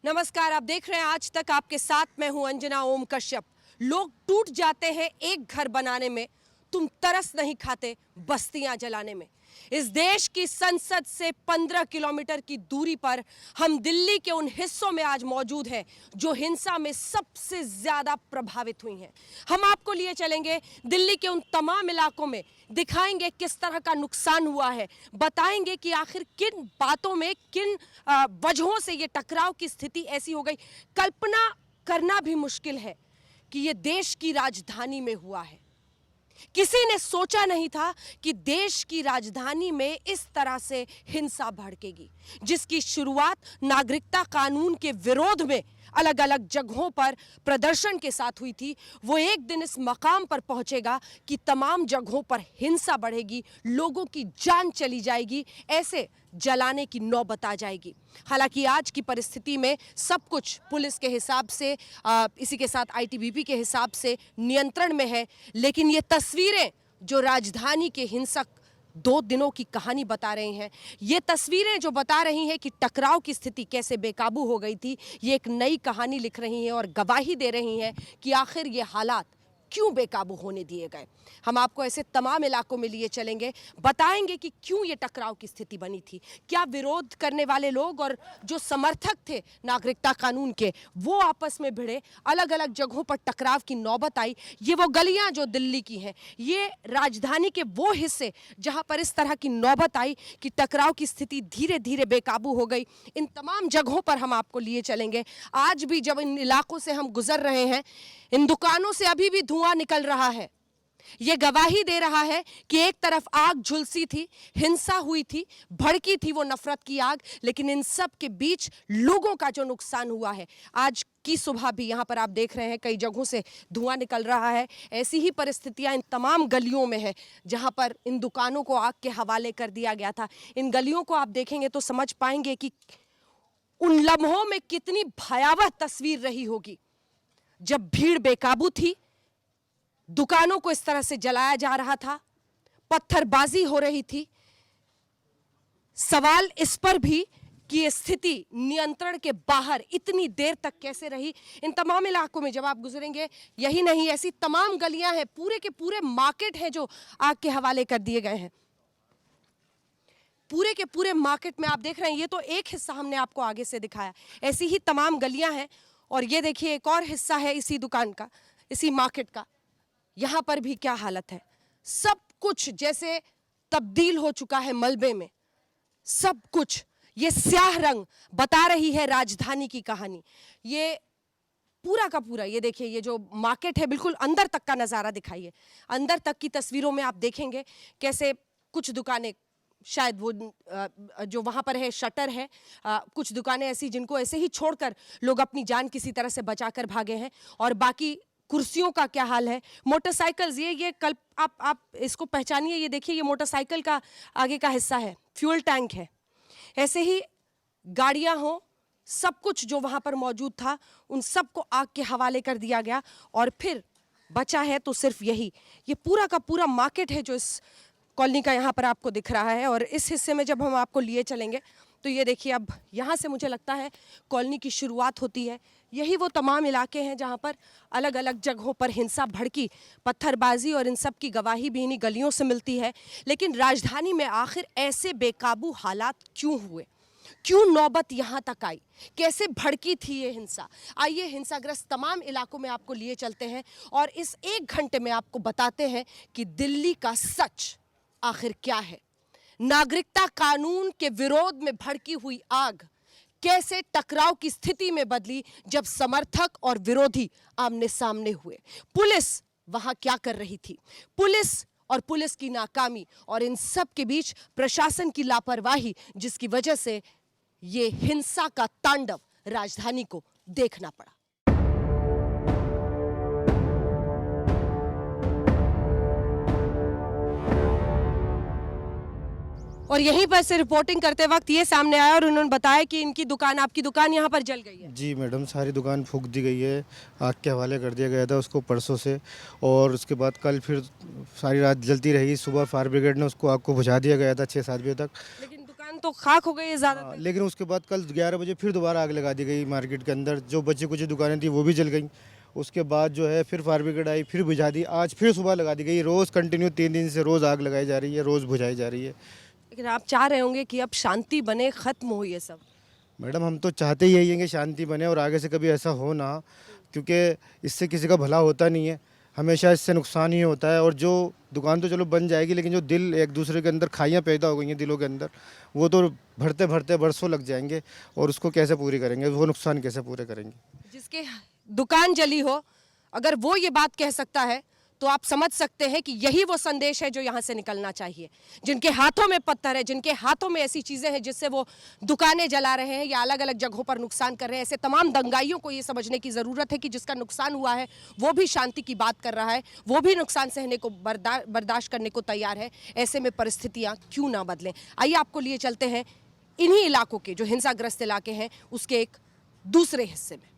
नमस्कार, आप देख रहे हैं आज तक। आपके साथ मैं हूं अंजना ओम कश्यप। लोग टूट जाते हैं एक घर बनाने में, तुम तरस नहीं खाते बस्तियां जलाने में। इस देश की संसद से 15 किलोमीटर की दूरी पर हम दिल्ली के उन हिस्सों में आज मौजूद हैं जो हिंसा में सबसे ज्यादा प्रभावित हुई हैं। हम आपको लिए चलेंगे दिल्ली के उन तमाम इलाकों में, दिखाएंगे किस तरह का नुकसान हुआ है, बताएंगे कि आखिर किन बातों में, किन वजहों से ये टकराव की स्थिति ऐसी हो गई। कल्पना करना भी मुश्किल है कि ये देश की राजधानी में हुआ है। किसी ने सोचा नहीं था कि देश की राजधानी में इस तरह से हिंसा भड़केगी, जिसकी शुरुआत नागरिकता कानून के विरोध में अलग अलग जगहों पर प्रदर्शन के साथ हुई थी। वो एक दिन इस मकाम पर पहुंचेगा कि तमाम जगहों पर हिंसा बढ़ेगी, लोगों की जान चली जाएगी, ऐसे जलाने की नौबत आ जाएगी। हालांकि आज की परिस्थिति में सब कुछ पुलिस के हिसाब से, इसी के साथ आईटीबीपी के हिसाब से नियंत्रण में है, लेकिन ये तस्वीरें जो राजधानी के हिंसक 2 दिनों की कहानी बता रही हैं, ये तस्वीरें जो बता रही हैं कि टकराव की स्थिति कैसे बेकाबू हो गई थी, ये एक नई कहानी लिख रही हैं और गवाही दे रही हैं कि आखिर ये हालात क्यों बेकाबू होने दिए गए। हम आपको ऐसे तमाम इलाकों में लिए चलेंगे, बताएंगे कि क्यों ये टकराव की स्थिति बनी थी, क्या विरोध करने वाले लोग और जो समर्थक थे नागरिकता कानून के वो आपस में भिड़े, अलग अलग जगहों पर टकराव की नौबत आई। ये वो गलियां जो दिल्ली की हैं, ये राजधानी के वो हिस्से जहां पर इस तरह की नौबत आई कि टकराव की स्थिति धीरे धीरे बेकाबू हो गई। इन तमाम जगहों पर हम आपको लिए चलेंगे। आज भी जब इन इलाकों से हम गुजर रहे हैं, इन दुकानों से अभी भी धुआं निकल रहा है। यह गवाही दे रहा है कि एक तरफ आग झुलसी थी, हिंसा हुई थी, भड़की थी वो नफरत की आग, लेकिन इन सब के बीच लोगों का जो नुकसान हुआ है, आज की सुबह भी यहां पर आप देख रहे हैं कई जगहों से धुआं निकल रहा है। ऐसी ही परिस्थितियां इन तमाम गलियों में है जहां पर इन दुकानों को आग के हवाले कर दिया गया था। इन गलियों को आप देखेंगे तो समझ पाएंगे कि उन लम्हों में कितनी भयावह तस्वीर रही होगी जब भीड़ बेकाबू थी, दुकानों को इस तरह से जलाया जा रहा था, पत्थरबाजी हो रही थी। सवाल इस पर भी कि ये स्थिति नियंत्रण के बाहर इतनी देर तक कैसे रही। इन तमाम इलाकों में जब आप गुजरेंगे, यही नहीं ऐसी तमाम गलियां हैं, पूरे के पूरे मार्केट हैं जो आग के हवाले कर दिए गए हैं। पूरे के पूरे मार्केट में आप देख रहे हैं, ये तो एक हिस्सा हमने आपको आगे से दिखाया, ऐसी ही तमाम गलियां हैं। और ये देखिए एक और हिस्सा है इसी दुकान का, इसी मार्केट का। यहां पर भी क्या हालत है, सब कुछ जैसे तब्दील हो चुका है मलबे में, सब कुछ। ये स्याह रंग बता रही है राजधानी की कहानी। ये पूरा का पूरा, ये देखिए, ये जो मार्केट है बिल्कुल अंदर तक का नजारा दिखाइए। अंदर तक की तस्वीरों में आप देखेंगे कैसे कुछ दुकानें, शायद वो जो वहां पर है शटर है, कुछ दुकानें ऐसी जिनको ऐसे ही छोड़कर लोग अपनी जान किसी तरह से बचाकर भागे हैं। और बाकी कुर्सियों का क्या हाल है, मोटरसाइकिल्स, ये कल आप इसको पहचानिए, ये देखिए, ये मोटरसाइकिल का आगे का हिस्सा है, फ्यूल टैंक है। ऐसे ही गाड़ियां हो, सब कुछ जो वहां पर मौजूद था उन सबको आग के हवाले कर दिया गया। और फिर बचा है तो सिर्फ यही, ये पूरा का पूरा मार्केट है जो इस कॉलोनी का यहाँ पर आपको दिख रहा है। और इस हिस्से में जब हम आपको लिए चलेंगे तो ये देखिए, अब यहाँ से मुझे लगता है कॉलोनी की शुरुआत होती है। यही वो तमाम इलाके हैं जहाँ पर अलग अलग जगहों पर हिंसा भड़की, पत्थरबाजी, और इन सब की गवाही भी इन्हीं गलियों से मिलती है। लेकिन राजधानी में आखिर ऐसे बेकाबू हालात क्यों हुए, क्यों नौबत यहाँ तक आई, कैसे भड़की थी ये हिंसा। आइए हिंसाग्रस्त तमाम इलाकों में आपको लिए चलते हैं और इस 1 घंटे में आपको बताते हैं कि दिल्ली का सच आखिर क्या है। नागरिकता कानून के विरोध में भड़की हुई आग कैसे टकराव की स्थिति में बदली जब समर्थक और विरोधी आमने सामने हुए। पुलिस वहां क्या कर रही थी, पुलिस और पुलिस की नाकामी, और इन सब के बीच प्रशासन की लापरवाही, जिसकी वजह से ये हिंसा का तांडव राजधानी को देखना पड़ा। और यहीं पर से रिपोर्टिंग करते वक्त ये सामने आया और उन्होंने बताया कि इनकी दुकान, आपकी दुकान यहाँ पर जल गई है। जी मैडम, सारी दुकान फूंक दी गई है, आग के हवाले कर दिया गया था उसको परसों से। और उसके बाद कल फिर सारी रात जलती रही। सुबह फायर ब्रिगेड ने उसको आग को बुझा दिया गया था 6-7 बजे तक। लेकिन दुकान तो खाक हो गई है ज़्यादा। हाँ, लेकिन उसके बाद कल 11 बजे फिर दोबारा आग लगा दी गई मार्केट के अंदर। जो बची कुछ दुकानें थी वो भी जल गई। उसके बाद जो है फिर फायर ब्रिगेड आई, फिर बुझा दी। आज फिर सुबह लगा दी गई। रोज़ कंटिन्यू 3 दिन से रोज़ आग लगाई जा रही है, रोज़ बुझाई जा रही है। लेकिन आप चाह रहे होंगे कि अब शांति बने, ख़त्म हो ये सब। मैडम हम तो चाहते ही यही हैं कि शांति बने और आगे से कभी ऐसा हो ना, क्योंकि इससे किसी का भला होता नहीं है, हमेशा इससे नुकसान ही होता है। और जो दुकान तो चलो बन जाएगी, लेकिन जो दिल एक दूसरे के अंदर खाइयाँ पैदा हो गई हैं दिलों के अंदर, वो तो भरते भरते बरसों लग जाएंगे। और उसको कैसे पूरी करेंगे, वो नुकसान कैसे पूरे करेंगे। जिसके दुकान जली हो, अगर वो ये बात कह सकता है तो आप समझ सकते हैं कि यही वो संदेश है जो यहाँ से निकलना चाहिए। जिनके हाथों में पत्थर है, जिनके हाथों में ऐसी चीज़ें हैं जिससे वो दुकानें जला रहे हैं या अलग अलग जगहों पर नुकसान कर रहे हैं, ऐसे तमाम दंगाइयों को ये समझने की ज़रूरत है कि जिसका नुकसान हुआ है वो भी शांति की बात कर रहा है, वो भी नुकसान सहने को बर्दाश्त करने को तैयार है। ऐसे में परिस्थितियाँ क्यों ना बदलें। आइए आपको लिए चलते हैं इन्हीं इलाकों के, जो हिंसाग्रस्त इलाके हैं, उसके एक दूसरे हिस्से में।